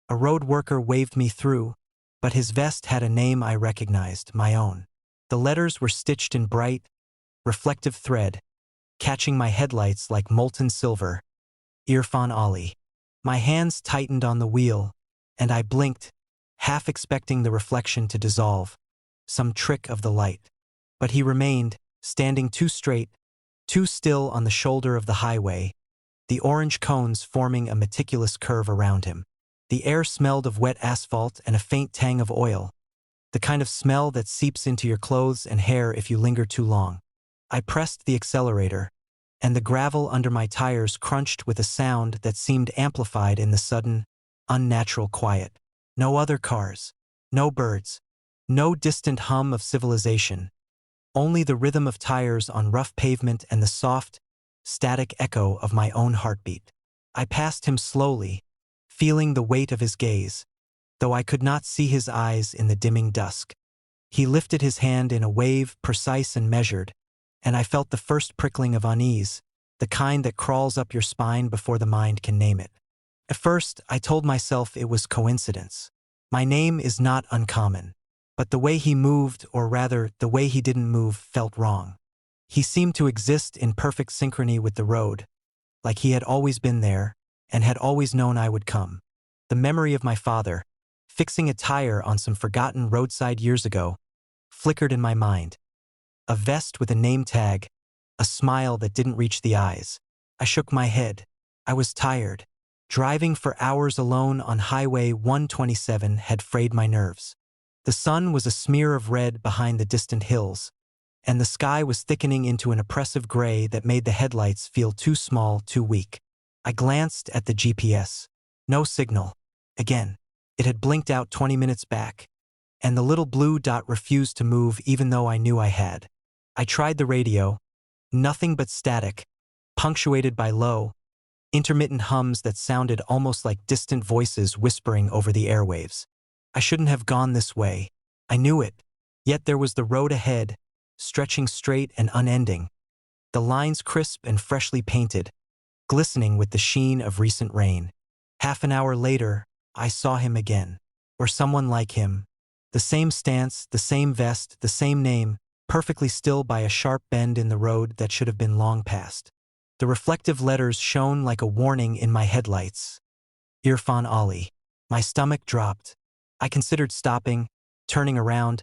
A road worker waved me through, but his vest had a name I recognized, my own. The letters were stitched in bright, reflective thread, catching my headlights like molten silver. Irfan Ali. My hands tightened on the wheel, and I blinked, half expecting the reflection to dissolve, some trick of the light. But he remained, standing too straight, too still on the shoulder of the highway, the orange cones forming a meticulous curve around him. The air smelled of wet asphalt and a faint tang of oil, the kind of smell that seeps into your clothes and hair if you linger too long. I pressed the accelerator, and the gravel under my tires crunched with a sound that seemed amplified in the sudden, unnatural quiet. No other cars, no birds, no distant hum of civilization, only the rhythm of tires on rough pavement and the soft, static echo of my own heartbeat. I passed him slowly, feeling the weight of his gaze, though I could not see his eyes in the dimming dusk. He lifted his hand in a wave, precise and measured, and I felt the first prickling of unease, the kind that crawls up your spine before the mind can name it. At first, I told myself it was coincidence. My name is not uncommon, but the way he moved, or rather, the way he didn't move, felt wrong. He seemed to exist in perfect synchrony with the road, like he had always been there, and had always known I would come. The memory of my father, fixing a tire on some forgotten roadside years ago, flickered in my mind. A vest with a name tag, a smile that didn't reach the eyes. I shook my head. I was tired. Driving for hours alone on Highway 127 had frayed my nerves. The sun was a smear of red behind the distant hills, and the sky was thickening into an oppressive gray that made the headlights feel too small, too weak. I glanced at the GPS. No signal. Again, it had blinked out 20 minutes back, and the little blue dot refused to move even though I knew I had. I tried the radio. Nothing but static, punctuated by low, intermittent hums that sounded almost like distant voices whispering over the airwaves. I shouldn't have gone this way. I knew it. Yet there was the road ahead, stretching straight and unending, the lines crisp and freshly painted, glistening with the sheen of recent rain. Half an hour later, I saw him again, or someone like him. The same stance, the same vest, the same name, perfectly still by a sharp bend in the road that should have been long past. The reflective letters shone like a warning in my headlights. Irfan Ali. My stomach dropped. I considered stopping, turning around,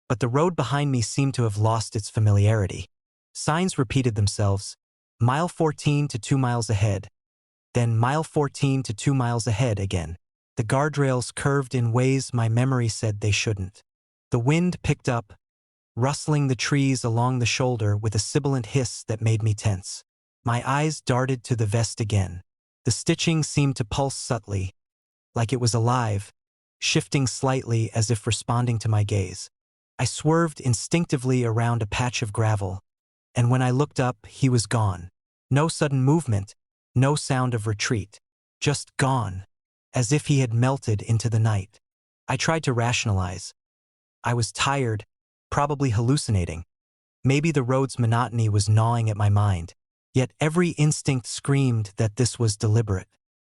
but the road behind me seemed to have lost its familiarity. Signs repeated themselves. Mile 14 to 2 miles ahead. Then mile 14 to 2 miles ahead again. The guardrails curved in ways my memory said they shouldn't. The wind picked up, rustling the trees along the shoulder with a sibilant hiss that made me tense. My eyes darted to the vest again. The stitching seemed to pulse subtly, like it was alive, shifting slightly as if responding to my gaze. I swerved instinctively around a patch of gravel, and when I looked up, he was gone. No sudden movement, no sound of retreat. Just gone, as if he had melted into the night. I tried to rationalize. I was tired, probably hallucinating. Maybe the road's monotony was gnawing at my mind. Yet every instinct screamed that this was deliberate,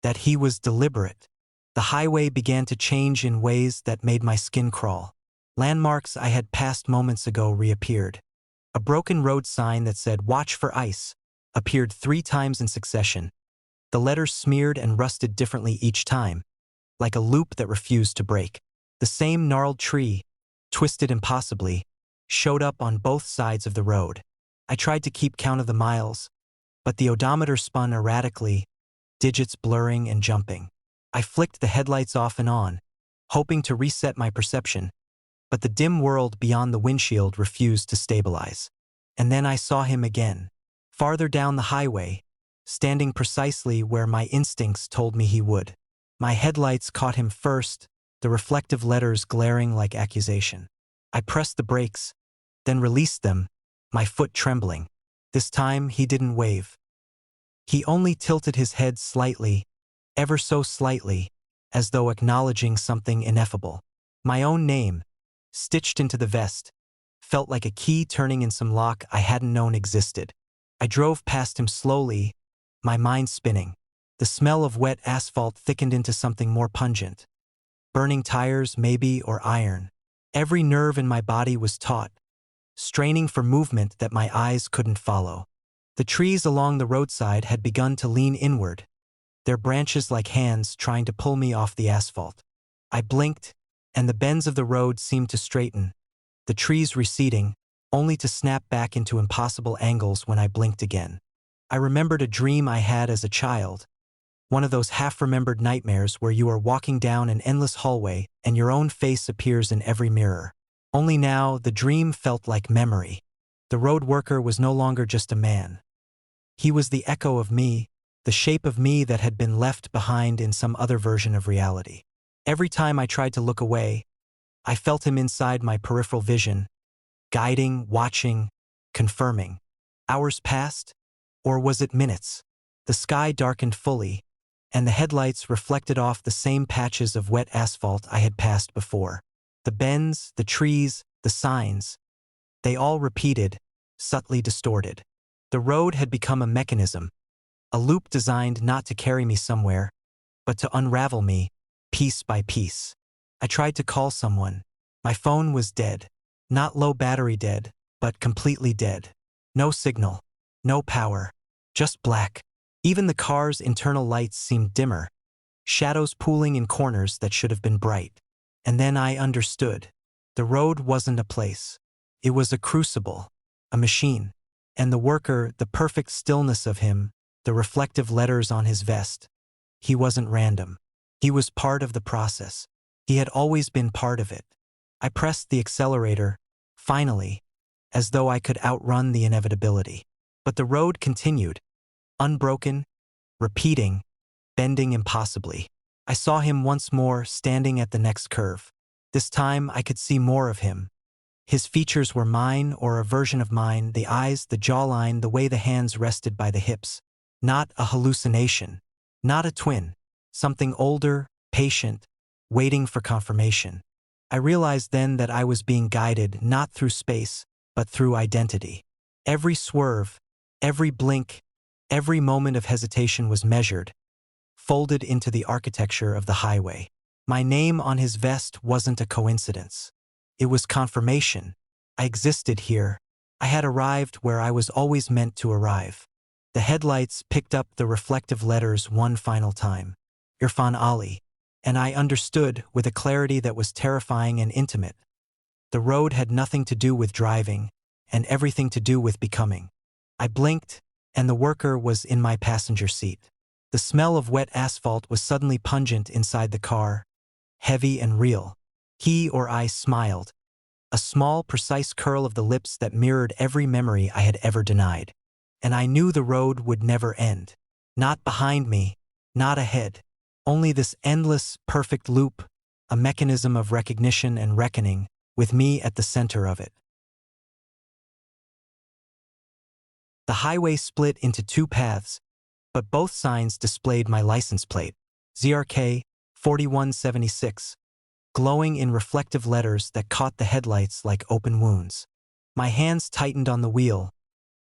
that he was deliberate. The highway began to change in ways that made my skin crawl. Landmarks I had passed moments ago reappeared. A broken road sign that said "Watch for ice" appeared 3 times in succession. The letters smeared and rusted differently each time, like a loop that refused to break. The same gnarled tree, twisted impossibly, showed up on both sides of the road. I tried to keep count of the miles, but the odometer spun erratically, digits blurring and jumping. I flicked the headlights off and on, hoping to reset my perception, but the dim world beyond the windshield refused to stabilize. And then I saw him again, farther down the highway, standing precisely where my instincts told me he would. My headlights caught him first, the reflective letters glaring like accusation. I pressed the brakes, then released them, my foot trembling. This time he didn't wave. He only tilted his head slightly, ever so slightly, as though acknowledging something ineffable. My own name, stitched into the vest, felt like a key turning in some lock I hadn't known existed. I drove past him slowly, my mind spinning. The smell of wet asphalt thickened into something more pungent. Burning tires, maybe, or iron. Every nerve in my body was taut, straining for movement that my eyes couldn't follow. The trees along the roadside had begun to lean inward, their branches like hands trying to pull me off the asphalt. I blinked, and the bends of the road seemed to straighten, the trees receding, only to snap back into impossible angles when I blinked again. I remembered a dream I had as a child, one of those half-remembered nightmares where you are walking down an endless hallway and your own face appears in every mirror. Only now, the dream felt like memory. The road worker was no longer just a man. He was the echo of me, the shape of me that had been left behind in some other version of reality. Every time I tried to look away, I felt him inside my peripheral vision, guiding, watching, confirming. Hours passed, or was it minutes? The sky darkened fully, and the headlights reflected off the same patches of wet asphalt I had passed before. The bends, the trees, the signs, they all repeated, subtly distorted. The road had become a mechanism, a loop designed not to carry me somewhere, but to unravel me, piece by piece. I tried to call someone. My phone was dead. Not low battery dead, but completely dead. No signal, no power, just black. Even the car's internal lights seemed dimmer, shadows pooling in corners that should have been bright. And then I understood. The road wasn't a place. It was a crucible, a machine. And the worker, the perfect stillness of him, the reflective letters on his vest. He wasn't random. He was part of the process. He had always been part of it. I pressed the accelerator, finally, as though I could outrun the inevitability. But the road continued, unbroken, repeating, bending impossibly. I saw him once more standing at the next curve. This time I could see more of him. His features were mine, or a version of mine, the eyes, the jawline, the way the hands rested by the hips. Not a hallucination. Not a twin. Something older, patient, waiting for confirmation. I realized then that I was being guided not through space, but through identity. Every swerve, every blink, every moment of hesitation was measured, folded into the architecture of the highway. My name on his vest wasn't a coincidence. It was confirmation. I existed here. I had arrived where I was always meant to arrive. The headlights picked up the reflective letters one final time. Irfan Ali. And I understood with a clarity that was terrifying and intimate. The road had nothing to do with driving, and everything to do with becoming. I blinked, and the worker was in my passenger seat. The smell of wet asphalt was suddenly pungent inside the car, heavy and real. He or I smiled, a small, precise curl of the lips that mirrored every memory I had ever denied. And I knew the road would never end. Not behind me, not ahead. Only this endless, perfect loop, a mechanism of recognition and reckoning, with me at the center of it. The highway split into two paths, but both signs displayed my license plate, ZRK 4176, glowing in reflective letters that caught the headlights like open wounds. My hands tightened on the wheel,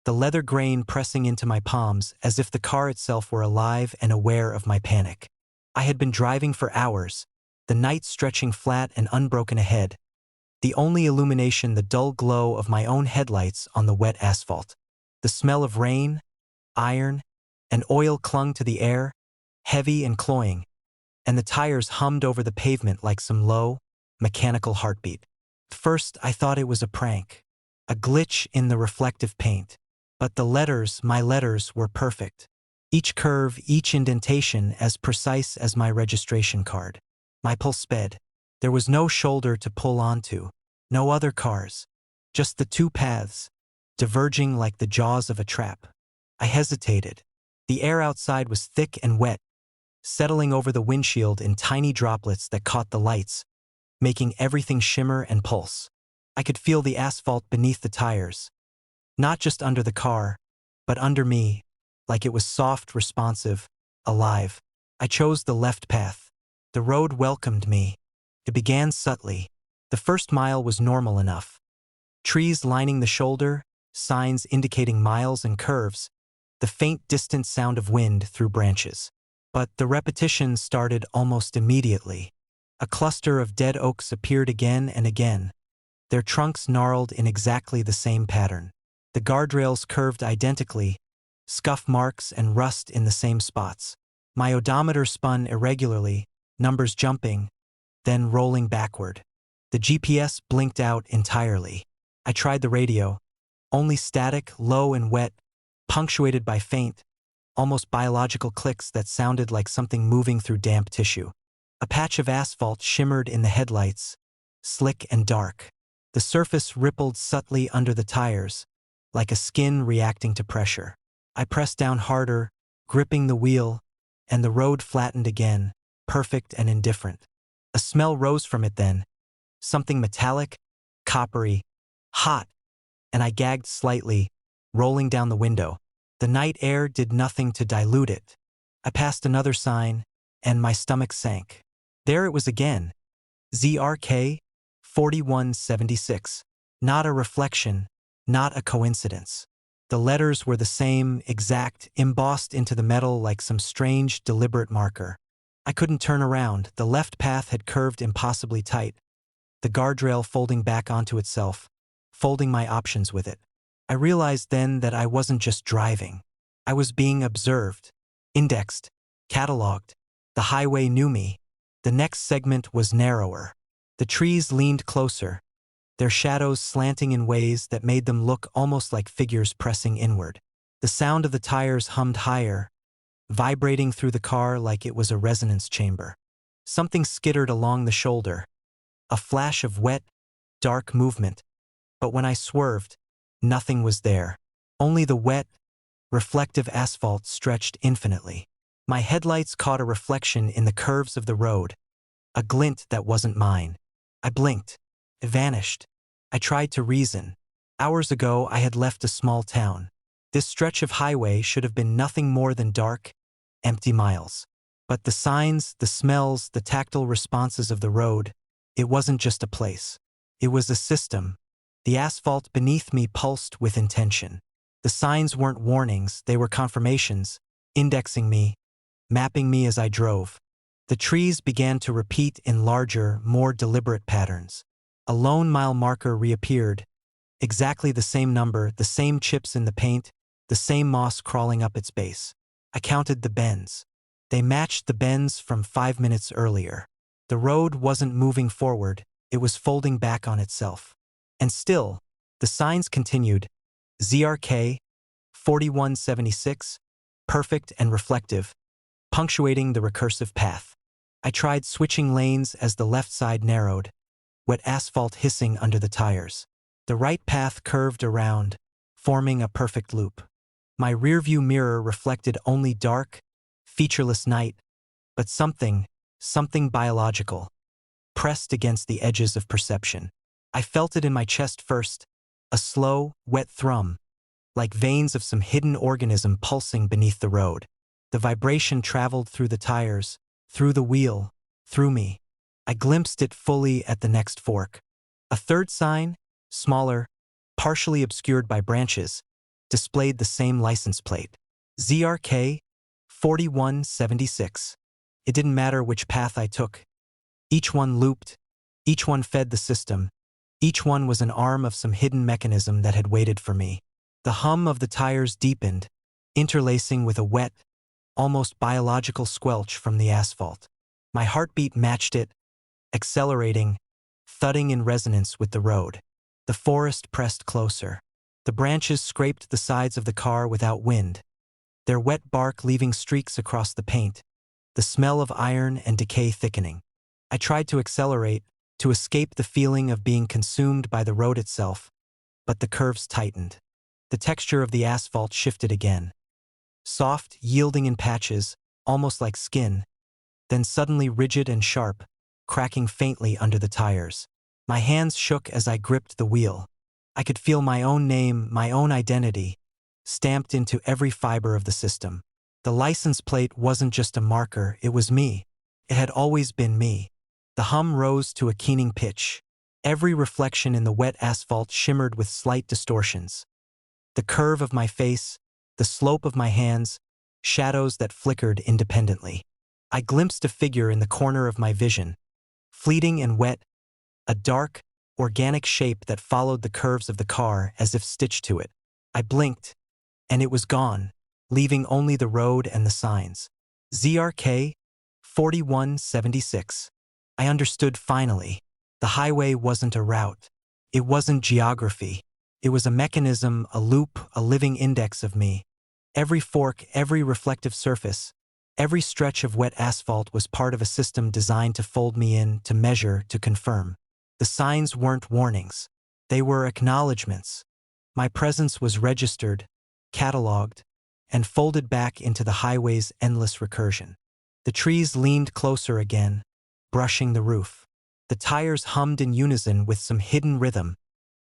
the leather grain pressing into my palms as if the car itself were alive and aware of my panic. I had been driving for hours, the night stretching flat and unbroken ahead, the only illumination the dull glow of my own headlights on the wet asphalt. The smell of rain, iron, and oil clung to the air, heavy and cloying, and the tires hummed over the pavement like some low, mechanical heartbeat. At first, I thought it was a prank, a glitch in the reflective paint. But the letters, my letters, were perfect. Each curve, each indentation as precise as my registration card. My pulse sped. There was no shoulder to pull onto, no other cars, just the two paths, diverging like the jaws of a trap. I hesitated. The air outside was thick and wet, settling over the windshield in tiny droplets that caught the lights, making everything shimmer and pulse. I could feel the asphalt beneath the tires, not just under the car, but under me, like it was soft, responsive, alive. I chose the left path. The road welcomed me. It began subtly. The first mile was normal enough. Trees lining the shoulder, signs indicating miles and curves, the faint distant sound of wind through branches. But the repetition started almost immediately. A cluster of dead oaks appeared again and again, their trunks gnarled in exactly the same pattern. The guardrails curved identically, scuff marks and rust in the same spots. My odometer spun irregularly, numbers jumping, then rolling backward. The GPS blinked out entirely. I tried the radio. Only static, low and wet, punctuated by faint, almost biological clicks that sounded like something moving through damp tissue. A patch of asphalt shimmered in the headlights, slick and dark. The surface rippled subtly under the tires, like a skin reacting to pressure. I pressed down harder, gripping the wheel, and the road flattened again, perfect and indifferent. A smell rose from it then, something metallic, coppery, hot, and I gagged slightly, rolling down the window. The night air did nothing to dilute it. I passed another sign, and my stomach sank. There it was again. ZRK 4176. Not a reflection, not a coincidence. The letters were the same, exact, embossed into the metal like some strange, deliberate marker. I couldn't turn around. The left path had curved impossibly tight, the guardrail folding back onto itself, folding my options with it. I realized then that I wasn't just driving. I was being observed, indexed, cataloged. The highway knew me. The next segment was narrower. The trees leaned closer, their shadows slanting in ways that made them look almost like figures pressing inward. The sound of the tires hummed higher, vibrating through the car like it was a resonance chamber. Something skittered along the shoulder, a flash of wet, dark movement. But when I swerved, nothing was there. Only the wet, reflective asphalt stretched infinitely. My headlights caught a reflection in the curves of the road, a glint that wasn't mine. I blinked. It vanished. I tried to reason. Hours ago, I had left a small town. This stretch of highway should have been nothing more than dark, empty miles. But the signs, the smells, the tactile responses of the road, it wasn't just a place. It was a system. The asphalt beneath me pulsed with intention. The signs weren't warnings, they were confirmations, indexing me, mapping me as I drove. The trees began to repeat in larger, more deliberate patterns. A lone mile marker reappeared, exactly the same number, the same chips in the paint, the same moss crawling up its base. I counted the bends. They matched the bends from 5 minutes earlier. The road wasn't moving forward, it was folding back on itself. And still, the signs continued. ZRK 4176, perfect and reflective, punctuating the recursive path. I tried switching lanes as the left side narrowed, wet asphalt hissing under the tires. The right path curved around, forming a perfect loop. My rearview mirror reflected only dark, featureless night, but something biological, pressed against the edges of perception. I felt it in my chest first, a slow, wet thrum, like veins of some hidden organism pulsing beneath the road. The vibration traveled through the tires, through the wheel, through me. I glimpsed it fully at the next fork. A third sign, smaller, partially obscured by branches, displayed the same license plate. ZRK 4176. It didn't matter which path I took. Each one looped, each one fed the system, each one was an arm of some hidden mechanism that had waited for me. The hum of the tires deepened, interlacing with a wet, almost biological squelch from the asphalt. My heartbeat matched it, accelerating, thudding in resonance with the road. The forest pressed closer. The branches scraped the sides of the car without wind, their wet bark leaving streaks across the paint, the smell of iron and decay thickening. I tried to accelerate, to escape the feeling of being consumed by the road itself, but the curves tightened. The texture of the asphalt shifted again. Soft, yielding in patches, almost like skin, then suddenly rigid and sharp, cracking faintly under the tires. My hands shook as I gripped the wheel. I could feel my own name, my own identity, stamped into every fiber of the system. The license plate wasn't just a marker, it was me. It had always been me. The hum rose to a keening pitch. Every reflection in the wet asphalt shimmered with slight distortions. The curve of my face, the slope of my hands, shadows that flickered independently. I glimpsed a figure in the corner of my vision, fleeting and wet, a dark, organic shape that followed the curves of the car as if stitched to it. I blinked, and it was gone, leaving only the road and the signs. ZRK 4176. I understood finally. The highway wasn't a route. It wasn't geography. It was a mechanism, a loop, a living index of me. Every fork, every reflective surface, every stretch of wet asphalt was part of a system designed to fold me in, to measure, to confirm. The signs weren't warnings. They were acknowledgments. My presence was registered, cataloged, and folded back into the highway's endless recursion. The trees leaned closer again, brushing the roof. The tires hummed in unison with some hidden rhythm,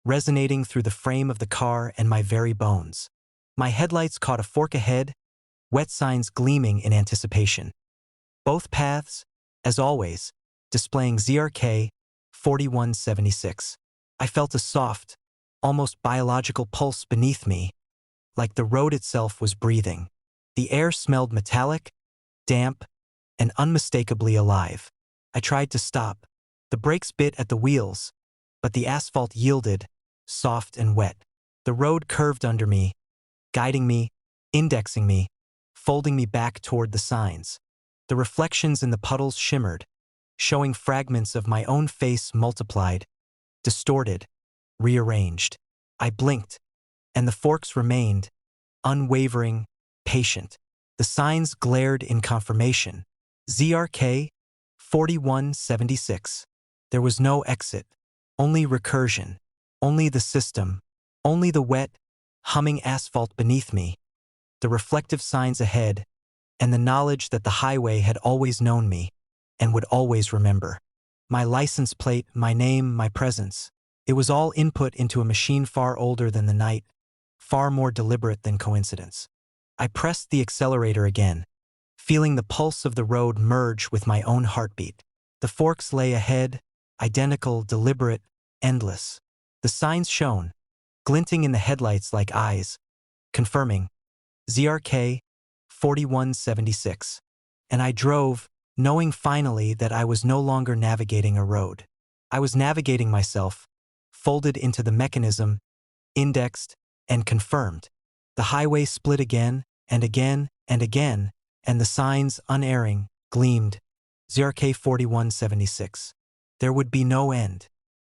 resonating through the frame of the car and my very bones. My headlights caught a fork ahead, wet signs gleaming in anticipation. Both paths, as always, displaying ZRK 4176. I felt a soft, almost biological pulse beneath me, like the road itself was breathing. The air smelled metallic, damp, and unmistakably alive. I tried to stop. The brakes bit at the wheels, but the asphalt yielded, soft and wet. The road curved under me, guiding me, indexing me, folding me back toward the signs. The reflections in the puddles shimmered, showing fragments of my own face multiplied, distorted, rearranged. I blinked, and the forks remained, unwavering, patient. The signs glared in confirmation. ZRK 4176. There was no exit, only recursion, only the system, only the wet, humming asphalt beneath me, the reflective signs ahead, and the knowledge that the highway had always known me and would always remember. My license plate, my name, my presence. It was all input into a machine far older than the night, far more deliberate than coincidence. I pressed the accelerator again, feeling the pulse of the road merge with my own heartbeat. The forks lay ahead, identical, deliberate, endless. The signs shone, glinting in the headlights like eyes, confirming ZRK 4176. And I drove, knowing finally that I was no longer navigating a road. I was navigating myself, folded into the mechanism, indexed, and confirmed. The highway split again, and again, and again, and the signs, unerring, gleamed. ZRK 4176. There would be no end.